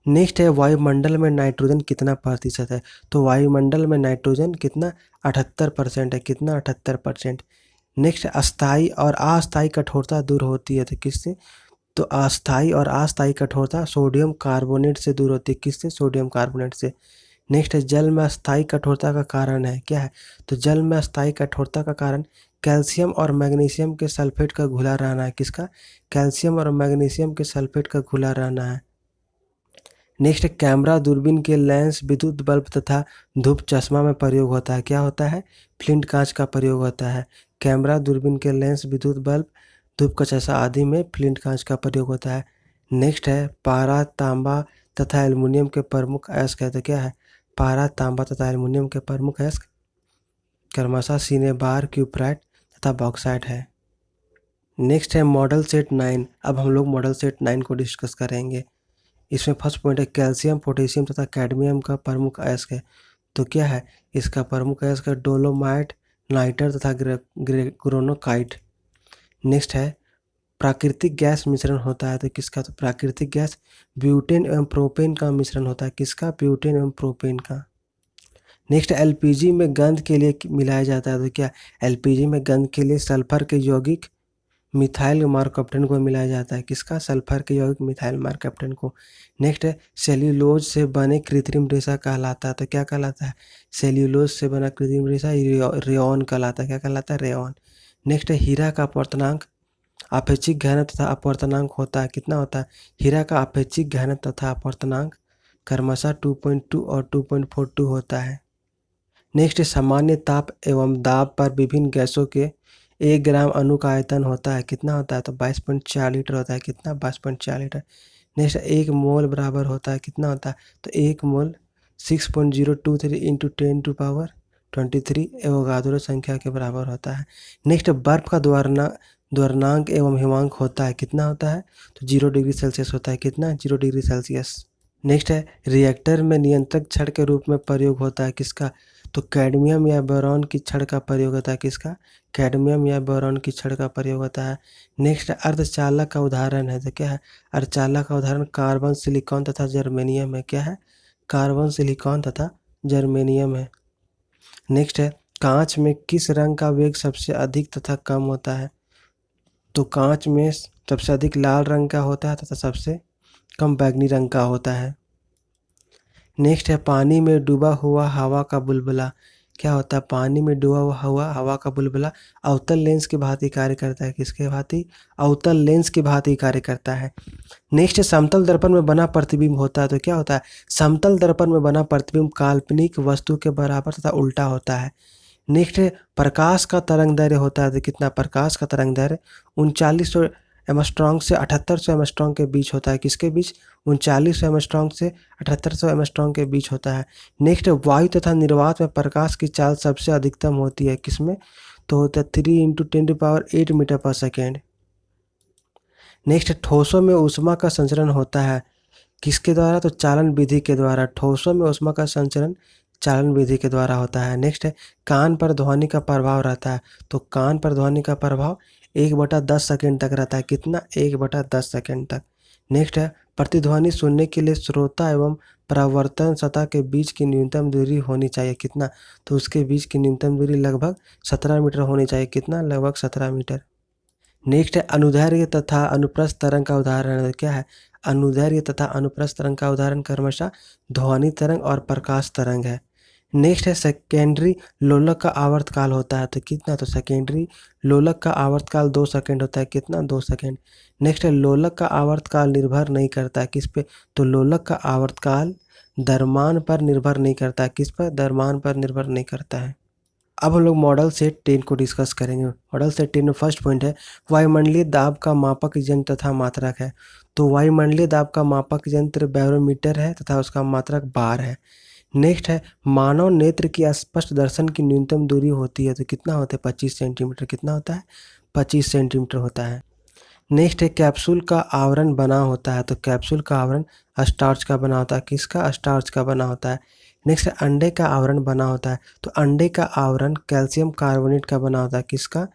Speaker 1: नेक्स्ट है वायुमंडल में नाइट्रोजन कितना प्रतिशत है, तो वायुमंडल में नाइट्रोजन कितना 78% है, कितना 78%। नेक्स्ट अस्थाई और अस्थाई कठोरता दूर होती है, तो किससे तो अस्थाई और अस्थाई कठोरता सोडियम कार्बोनेट से दूर होती है, किससे सोडियम कार्बोनेट से। नेक्स्ट है जल में अस्थाई कठोरता का कारण है, क्या है तो जल में अस्थाई कठोरता का कारण कैल्शियम और मैग्नीशियम के सल्फेट का घुला रहना है, किसका कैल्शियम और मैग्नीशियम के सल्फेट का घुला रहना है। नेक्स्ट कैमरा दूरबीन के लेंस विद्युत बल्ब तथा धूप चश्मा में प्रयोग होता है, क्या होता है फ्लिंट कांच का प्रयोग होता है। कैमरा दूरबीन के लेंस विद्युत बल्ब धूप का चश्मा आदि में फ्लिंट कांच का प्रयोग होता है। नेक्स्ट है पारा तांबा तथा एल्युमिनियम के प्रमुख अयस्क है, तो क्या है पारा तांबा तथा एल्युमिनियम के प्रमुख अयस्क क्रमशः सिनेबार क्यूप्राइट तथा बॉक्साइट है। नेक्स्ट है मॉडल सेट 9। अब हम लोग मॉडल सेट 9 को डिस्कस करेंगे। इसमें फर्स्ट पॉइंट है कैल्शियम पोटेशियम तथा कैडमियम का प्रमुख अयस्क है, तो क्या है इसका प्रमुख अयस्क है डोलोमाइट नाइटर तथा ग्रेनोकाइट। नेक्स्ट है प्राकृतिक गैस मिश्रण होता है, तो किसका तो प्राकृतिक गैस ब्यूटेन एवं प्रोपेन का मिश्रण होता है, किसका ब्यूटेन एवं प्रोपेन का। नेक्स्ट एलपीजी में गंध के लिए मिलाया जाता है, तो क्या एलपीजी में गंध के लिए सल्फर के यौगिक मिथाइल मार्कप्टेन को मिलाया जाता है, किसका सल्फर के यौगिक मिथाइल मार्कप्टेन को। नेक्स्ट है सेल्यूलोज से बने कृत्रिम रेशा कहलाता है, तो क्या कहलाता है सेल्यूलोज से बना कृत्रिम रेशा रेयॉन कहलाता है, क्या कहलाता है रेयॉन। नेक्स्ट है हीरा का अपवर्तनांक आपेक्षिक घनत्व तथा अपवर्तनांक होता है, कितना होता है हीरा का आपेक्षिक घनत्व तथा अपवर्तनांक क्रमशः 2.2 और 2.42 होता है। नेक्स्ट सामान्य ताप एवं दाब पर विभिन्न गैसों के 1 ग्राम अणु का आयतन होता है कितना होता है, तो 22.4 लीटर होता है कितना, 22.4 लीटर। नेक्स्ट 1 मोल बराबर होता है कितना होता है, तो 1 मोल 6.023 इंटू 10⁻23 एवोगाद्रो संख्या के बराबर होता है। नेक्स्ट बर्फ का द्वरनांक एवं हिमांक होता है कितना होता है, तो 0 डिग्री सेल्सियस होता है कितना, 0 डिग्री सेल्सियस। नेक्स्ट है रिएक्टर में नियंत्रक छड़ के रूप में प्रयोग होता है किसका, तो कैडमियम या बोरॉन की छड़ का प्रयोग होता है किसका, कैडमियम या बोरॉन की छड़ का प्रयोग होता है। नेक्स्ट अर्धचालक का उदाहरण है, तो क्या है, अर्धचालक का उदाहरण कार्बन, सिलिकॉन तथा जर्मेनियम है। क्या है, कार्बन, सिलिकॉन तथा जर्मेनियम है। नेक्स्ट है कांच में किस रंग का वेग सबसे अधिक तथा कम होता है, तो कांच में सबसे अधिक लाल रंग का होता है तथा सबसे कम बैंगनी रंग का होता है। नेक्स्ट है पानी में डूबा हुआ हवा का बुलबुला क्या होता है, पानी में डूबा हुआ हवा का बुलबुला अवतल लेंस की भांति कार्य करता है, किसके भांति, अवतल लेंस की भांति कार्य करता है। नेक्स्ट समतल दर्पण में बना प्रतिबिंब होता है, तो क्या होता है, समतल दर्पण में बना प्रतिबिंब काल्पनिक वस्तु के बराबर तथा उल्टा होता है। नेक्स्ट प्रकाश का तरंग दैर्घ्य होता है, तो कितना, प्रकाश का तरंग दैर्घ्य 3900 एमस्ट्रॉन्ग से 7800 एमस्ट्रॉन्ग के बीच होता है, किसके बीच, 3900 एमस्ट्रॉन्ग से 7800 एमस्ट्रॉन्ग के बीच होता है। नेक्स्ट वायु तथा निर्वात में प्रकाश की चाल सबसे अधिकतम होती है किसमें, तो होता है 3 इंटू 10⁸ मीटर पर सेकेंड। नेक्स्ट ठोसों में ऊष्मा का संचरण होता है किसके द्वारा, तो चालन विधि के द्वारा, ठोसों में ऊष्मा का संचरण चालन विधि के द्वारा होता है। नेक्स्ट है कान पर ध्वनि का प्रभाव रहता है, तो कान पर ध्वनि का प्रभाव 1/10 सेकेंड तक रहता है कितना, 1/10 सेकेंड तक। नेक्स्ट है प्रतिध्वनि सुनने के लिए श्रोता एवं परावर्तन सतह के बीच की न्यूनतम दूरी होनी चाहिए कितना, तो उसके बीच की न्यूनतम दूरी लगभग 17 मीटर होनी चाहिए कितना, लगभग 17 मीटर। नेक्स्ट है अनुदैर्घ्य तथा अनुप्रस्थ तरंग का उदाहरण है, क्या है, अनुदैर्घ्य तथा अनुप्रस्थ तरंग का उदाहरण क्रमशः ध्वनि तरंग और प्रकाश तरंग है। नेक्स्ट है सेकेंडरी लोलक का आवर्तकाल होता है, तो कितना, तो सेकेंडरी लोलक का आवर्तकाल 2 सेकंड होता है कितना, 2 सेकंड। नेक्स्ट है लोलक का आवर्तकाल निर्भर नहीं करता है किस पे, तो लोलक का आवर्तकाल द्रव्यमान पर निर्भर नहीं करता है, किस पर, द्रव्यमान पर निर्भर नहीं करता है। अब हम लोग मॉडल सेट 10 को डिस्कस करेंगे। मॉडल सेट 10 में फर्स्ट पॉइंट है वायुमंडलीय दाब का मापक यंत्र तथा मात्रक है, तो वायुमंडलीय दाब का मापक यंत्र बैरोमीटर है तथा उसका मात्रक बार है। नेक्स्ट है मानव नेत्र की स्पष्ट दर्शन की न्यूनतम दूरी होती है, तो कितना होता है, 25 सेंटीमीटर, कितना होता है, 25 सेंटीमीटर होता है। नेक्स्ट है कैप्सूल का आवरण बना होता है, तो कैप्सूल का आवरण स्टार्च का बना होता है, किसका, स्टार्च का बना होता है। नेक्स्ट अंडे का आवरण बना होता है, तो अंडे का आवरण कैल्शियम कार्बोनेट का बना होता है, किसका,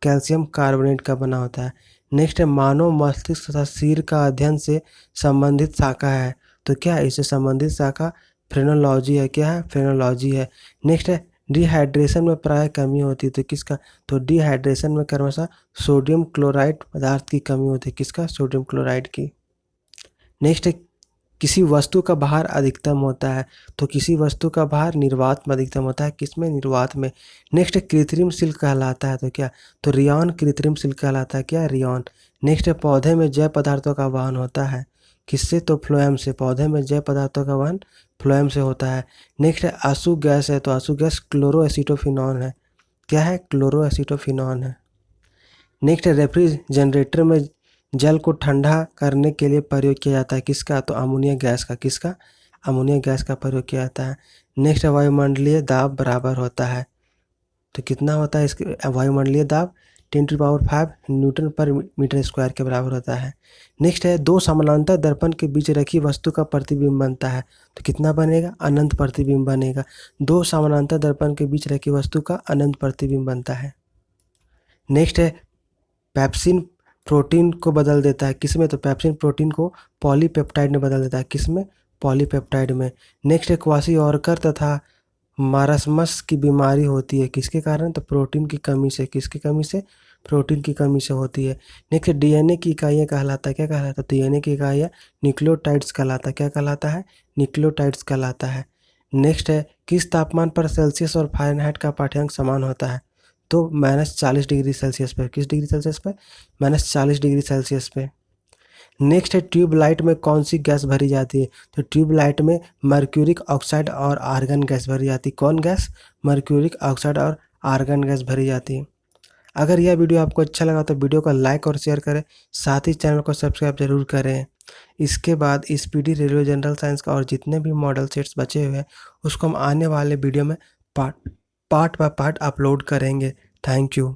Speaker 1: कैल्शियम कार्बोनेट का बना होता है। नेक्स्ट है मानव मस्तिष्क तथा सिर का अध्ययन से संबंधित शाखा है, तो क्या है, इससे संबंधित शाखा फ्रेनोलॉजी है, क्या है, फ्रेनोलॉजी है। नेक्स्ट है डिहाइड्रेशन में प्राय कमी होती है, तो किसका, तो डिहाइड्रेशन में क्रमशः सोडियम क्लोराइड पदार्थ की कमी होती है, किसका, सोडियम क्लोराइड की। नेक्स्ट है किसी वस्तु का भार अधिकतम होता है, तो किसी वस्तु का भार निर्वात में अधिकतम होता है, किसमें, निर्वात में। नेक्स्ट कृत्रिम शिल्प कहलाता है, तो क्या, तो रियॉन कृत्रिम शिल्प कहलाता है, क्या, रियॉन। नेक्स्ट पौधे में जैव पदार्थों का वहन होता है, किससे, तो फ्लोएम से, पौधे में जैव पदार्थों का वहन फ्लोएम से होता है। नेक्स्ट है आंसू गैस है, तो आंसू गैस क्लोरोएसिटोफिनॉन है, क्या है, क्लोरोएसिटोफिनॉन है। नेक्स्ट है रेफ्रिजरेटर में जल को ठंडा करने के लिए प्रयोग किया जाता है, किसका, तो अमोनिया गैस का, किसका, अमोनिया गैस का प्रयोग किया जाता है। नेक्स्ट वायुमंडलीय दाब बराबर होता है, तो कितना होता है इसके, वायुमंडलीय दाब 10⁵ न्यूटन पर मीटर स्क्वायर के बराबर होता है। नेक्स्ट है दो समानांतर दर्पण के बीच रखी वस्तु का प्रतिबिंब बनता है, तो कितना बनेगा, अनंत प्रतिबिंब बनेगा। दो समानांतर दर्पण के बीच रखी वस्तु का अनंत प्रतिबिंब बनता है। नेक्स्ट है पेप्सिन प्रोटीन को बदल देता है, किसमें, तो पेप्सिन प्रोटीन को पॉलीपेप्टाइड में बदल देता है, किसमें, पॉलीपेप्टाइड में। नेक्स्ट है क्वाशियोर्कर तथा मारस्मस की बीमारी होती है, किसके कारण, तो प्रोटीन की कमी से, किसकी कमी से, प्रोटीन की कमी से होती है। नेक्स्ट डीएनए की इकाइयाँ कहलाता है, क्या कहलाता है, डीएनए की इकाइयाँ न्यूक्लियोटाइड्स कहलाता है, क्या कहलाता है, न्यूक्लियोटाइड्स कहलाता है। नेक्स्ट है किस तापमान पर सेल्सियस और फ़ारेनहाइट का पाठ्यांक समान होता है, तो -40 डिग्री सेल्सियस पे, किस डिग्री सेल्सियस पे, -40 डिग्री सेल्सियस पे। नेक्स्ट है ट्यूबलाइट में कौन सी गैस भरी जाती है, तो ट्यूबलाइट में मर्क्यूरिक ऑक्साइड और आर्गन गैस भरी जाती है, कौन गैस, मर्क्यूरिक ऑक्साइड और आर्गन गैस भरी जाती है। अगर यह वीडियो आपको अच्छा लगा तो वीडियो को लाइक और शेयर करें, साथ ही चैनल को सब्सक्राइब ज़रूर करें। इसके बाद स्पीडी रेलवे जनरल साइंस का और जितने भी मॉडल सेट्स बचे हुए हैं उसको हम आने वाले वीडियो में पार्ट बाय पार्ट अपलोड करेंगे। Thank you.